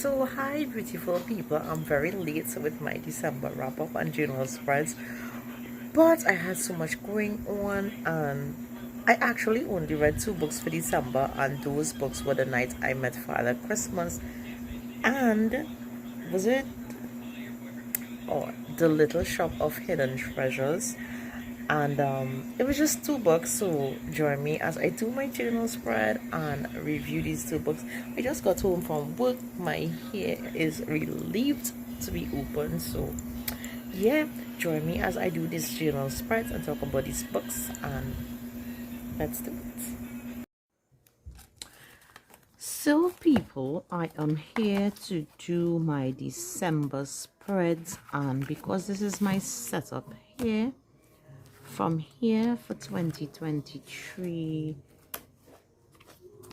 So hi beautiful people, I'm very late with my December wrap up and journal spreads, but I had so much going on and I actually only read 2 books for December, and those books were The Night I Met Father Christmas and was it oh The Little Shop of Hidden Treasures. And it was just 2 books, so join me as I do my journal spread and review these 2 books. I just got home from work, my hair is relieved to be open, so yeah, join me as I do these journal spreads and talk about these books, and let's do it. So people, I am here to do my December spreads, and because this is my setup here from here for 2023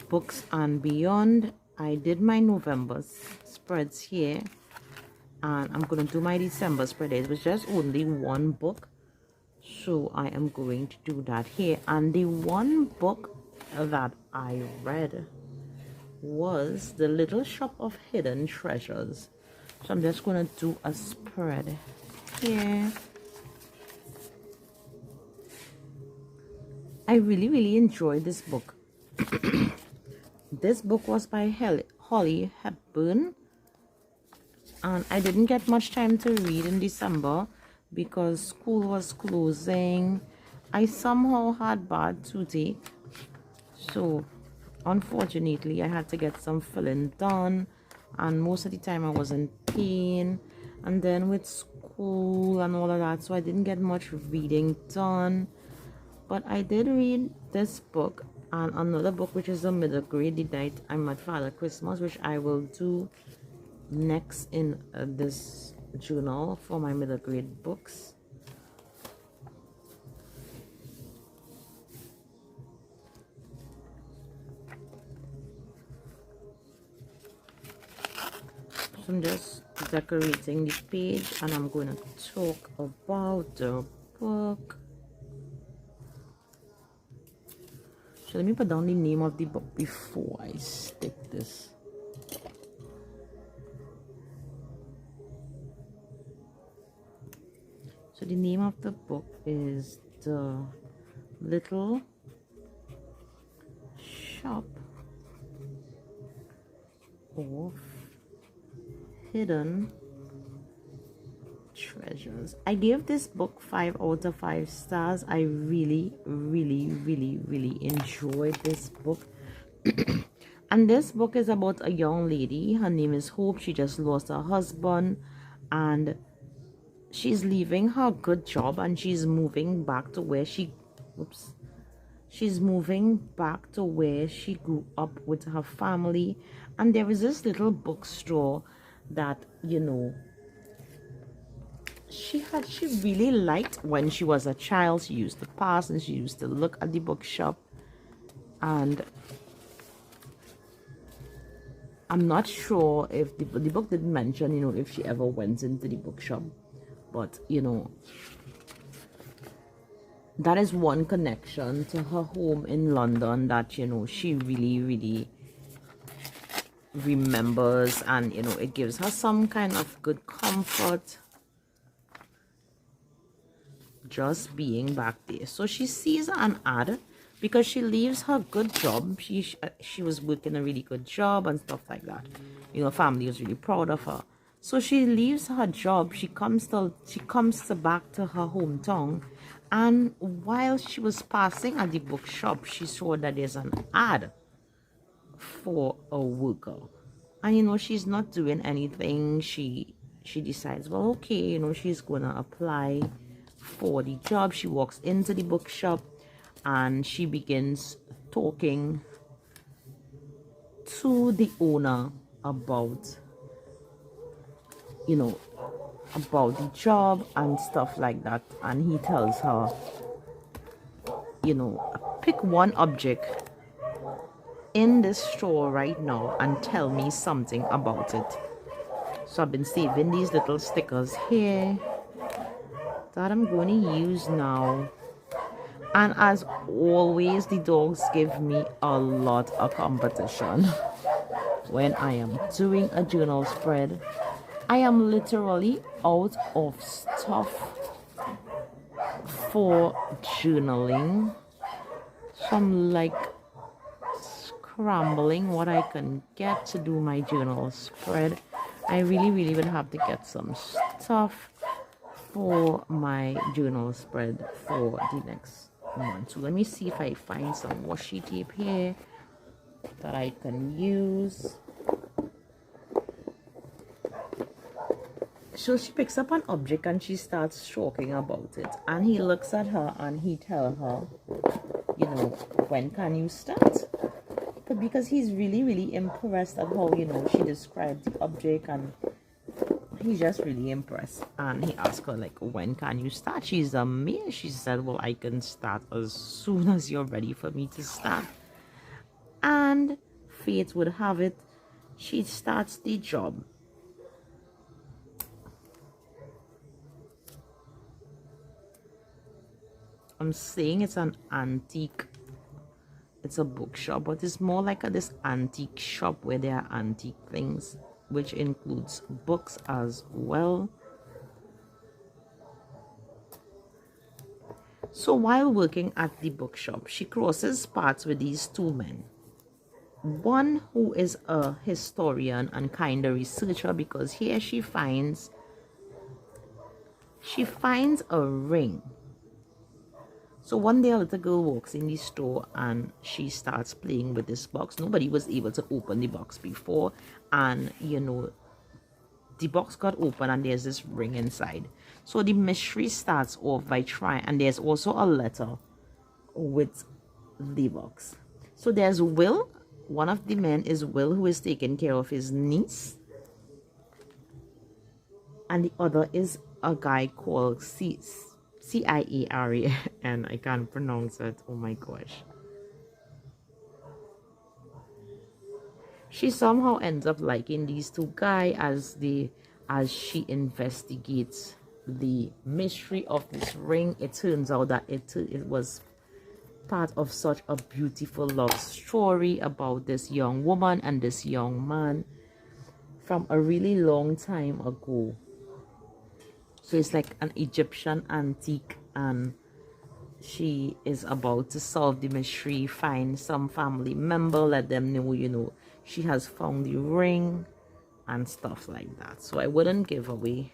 books and beyond, I did my November spreads here and I'm going to do my December spread. It was just only 1 book, so I am going to do that here. And the 1 book that I read was The Little Shop of Hidden Treasures. So I'm just going to do a spread here. I really enjoyed this book. This book was by Holly Hepburn, and I didn't get much time to read in December because school was closing. I somehow had bad toothache, so unfortunately I had to get some filling done, and most of the time I was in pain, and then with school and all of that, so I didn't get much reading done. But I did read this book and another book, which is a middle grade, The Night I Met Father Christmas, which I will do next in this journal for my middle grade books. So I'm just decorating the page and I'm going to talk about the book. So let me put down the name of the book before I stick this. So the name of the book is The Little Shop of Hidden Treasures. I gave this book 5 out of 5 stars. I really enjoyed this book. And this book is about a young lady. Her name is Hope. She just lost her husband and she's leaving her good job and she's moving back to where she grew up with her family. And there is this little bookstore that, you know, she really liked when she was a child. She used to pass and she used to look at the bookshop, and I'm not sure if the book didn't mention, you know, if she ever went into the bookshop, but you know, that is one connection to her home in London that, you know, she really remembers, and you know, it gives her some kind of good comfort just being back there. So she sees an ad because she leaves her good job. She was working a really good job and stuff like that. You know, family was really proud of her. So she leaves her job. She comes back to her hometown, and while she was passing at the bookshop, she saw that there's an ad for a worker, and you know, she's not doing anything. She decides, well, okay, you know, she's gonna apply for the job. She walks into the bookshop and she begins talking to the owner about, you know, about the job and stuff like that. And he tells her, you know, pick one object in this store right now and tell me something about it. So I've been saving these little stickers here that I'm going to use now. And as always, the dogs give me a lot of competition. when I am doing a journal spread, I am literally out of stuff for journaling. So I'm like scrambling what I can get to do my journal spread. I really would have to get some stuff for my journal spread for the next month. So let me see if I find some washi tape here that I can use. So she picks up an object and she starts talking about it, and he looks at her and he tells her, you know, when can you start? Because he's really impressed at how, you know, she described the object, and he's just really impressed. And he asked her, like, when can you start? She's amazed. She said, well, I can start as soon as you're ready for me to start. And fate would have it, she starts the job. I'm saying it's an antique, it's a bookshop, but it's more like this antique shop where there are antique things, which includes books as well. So while working at the bookshop, she crosses paths with these two men. One who is a historian and kind of researcher, because here she finds a ring. So one day a little girl walks in the store and she starts playing with this box. Nobody was able to open the box before, and you know, the box got open and there's this ring inside. So the mystery starts off by trying, and there's also a letter with the box. So there's Will. One of the men is Will, who is taking care of his niece, and the other is a guy called Ciaran. I can't pronounce it. Oh my gosh. She somehow ends up liking these two guys as she investigates the mystery of this ring. It turns out that it was part of such a beautiful love story about this young woman and this young man from a really long time ago. So it's like an Egyptian antique, and she is about to solve the mystery, find some family member, let them know, you know, she has found the ring and stuff like that. So I wouldn't give away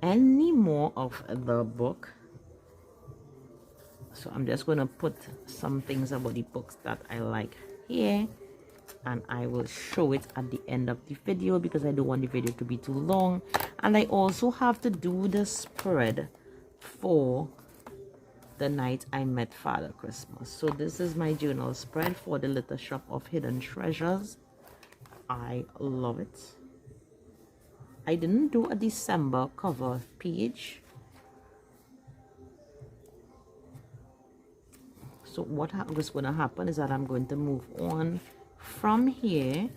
any more of the book. So I'm just going to put some things about the books that I like here, and I will show it at the end of the video because I don't want the video to be too long. And I also have to do the spread for the night I met Father Christmas. So this is my journal spread for the Little Shop of Hidden Treasures. I love it. I didn't do a December cover page. So what was going to happen is that I'm going to move on from here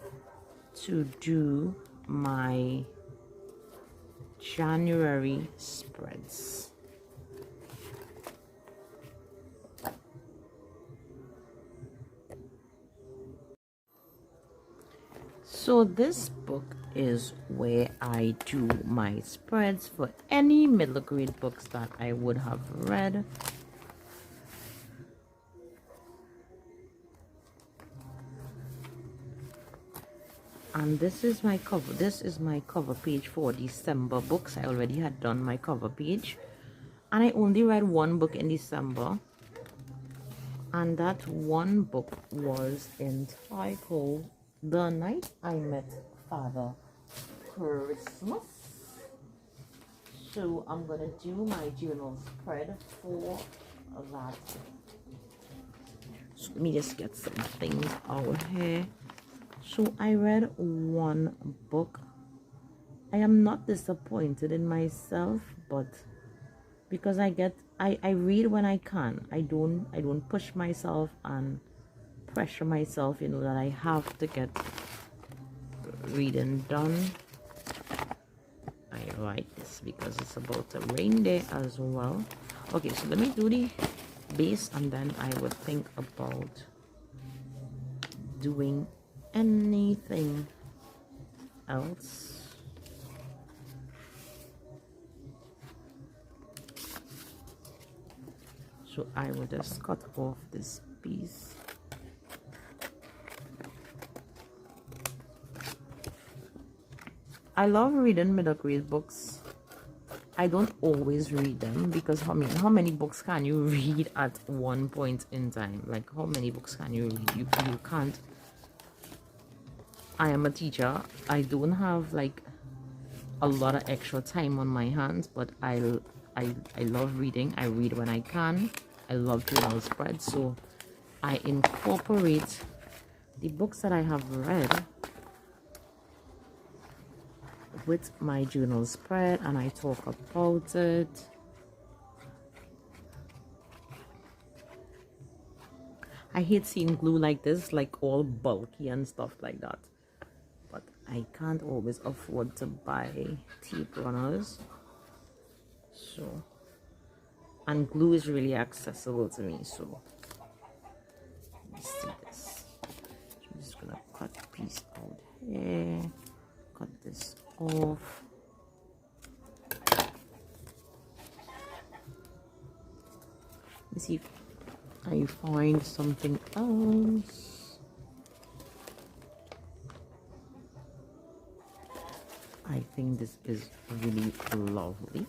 to do my January spreads. So this book is where I do my spreads for any middle grade books that I would have read. And this is my cover page for December books. I already had done my cover page, and I only read one book in December, and that one book was entitled The Night I Met Father Christmas. So I'm gonna do my journal spread for that. So let me just get some things out here. So I read one book. I am not disappointed in myself, but because I read when I can. I don't push myself and pressure myself, you know, that I have to get reading done. I like this because it's about a rain day as well. Okay, so let me do the base, and then I would think about doing anything else. So I will just cut off this piece. I love reading middle grade books. I don't always read them because how many books can you read at one point in time? Like, how many books can you read? You can't. I am a teacher. I don't have like a lot of extra time on my hands, but I love reading. I read when I can. I love journal spreads, so I incorporate the books that I have read with my journal spread, and I talk about it. I hate seeing glue like this, like all bulky and stuff like that, but I can't always afford to buy tape runners, so, and glue is really accessible to me. So let's see this. So I'm just gonna cut a piece out here, cut this off. Let's see if I find something else. I think this is really lovely.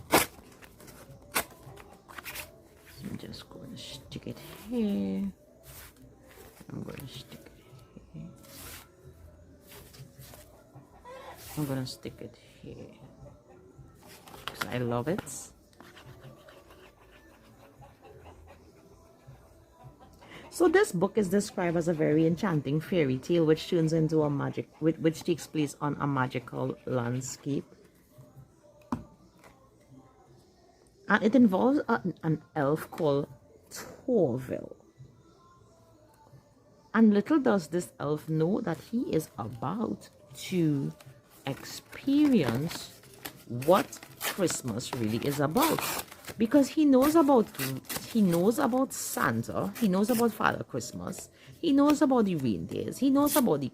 So I'm just going to stick it here. I'm going to stick it here. I'm going to stick it here because I love it. So this book is described as a very enchanting fairy tale which turns into a which takes place on a magical landscape. And it involves an elf called Torville. And little does this elf know that he is about to experience what Christmas really is about. Because he knows about Santa, he knows about Father Christmas, he knows about the reindeers, he knows about the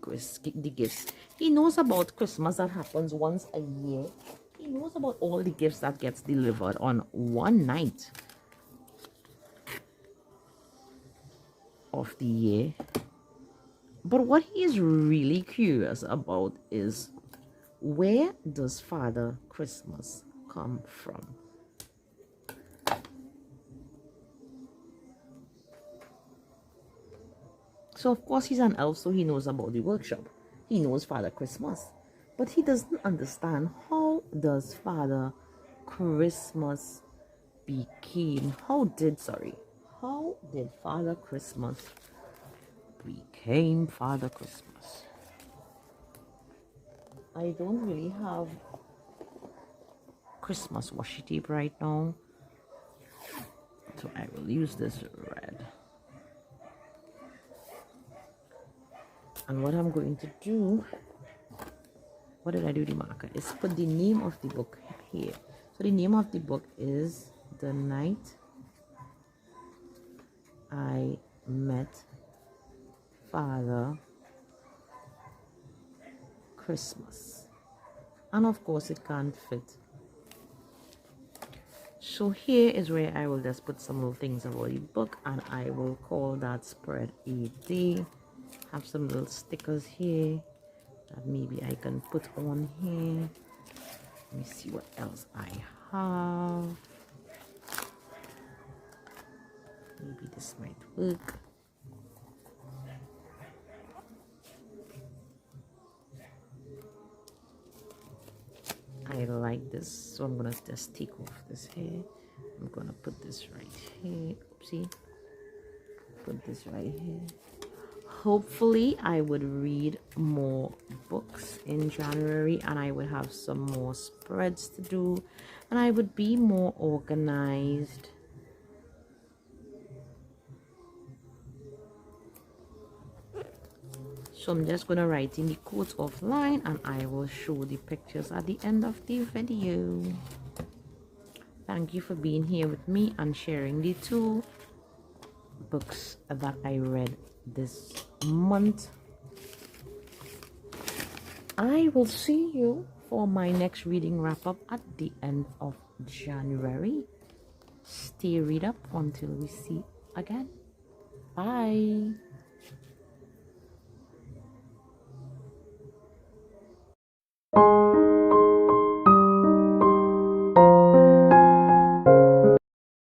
gifts, he knows about Christmas that happens once a year, he knows about all the gifts that gets delivered on one night of the year. But what he is really curious about is, where does Father Christmas come from? So of course he's an elf, so he knows about the workshop. He knows Father Christmas. But he doesn't understand, how does Father Christmas how did Father Christmas became Father Christmas? I don't really have Christmas washi tape right now, so I will use this red. And what I'm going to do, what did I do the marker, is put the name of the book here. So the name of the book is The Night I Met Father Christmas. And of course it can't fit. So here is where I will just put some little things about the book, and I will call that spread a day. Have some little stickers here that maybe I can put on here. Let me see what else I have. Maybe this might work. I like this, so I'm gonna just take off this here. I'm gonna put this right here. Oopsie. Put this right here. Hopefully I would read more books in January, and I would have some more spreads to do, and I would be more organized. So I'm just going to write in the quotes offline, and I will show the pictures at the end of the video. Thank you for being here with me and sharing the two books that I read this month. I will see you for my next reading wrap-up at the end of January. Stay read up until we see again. Bye.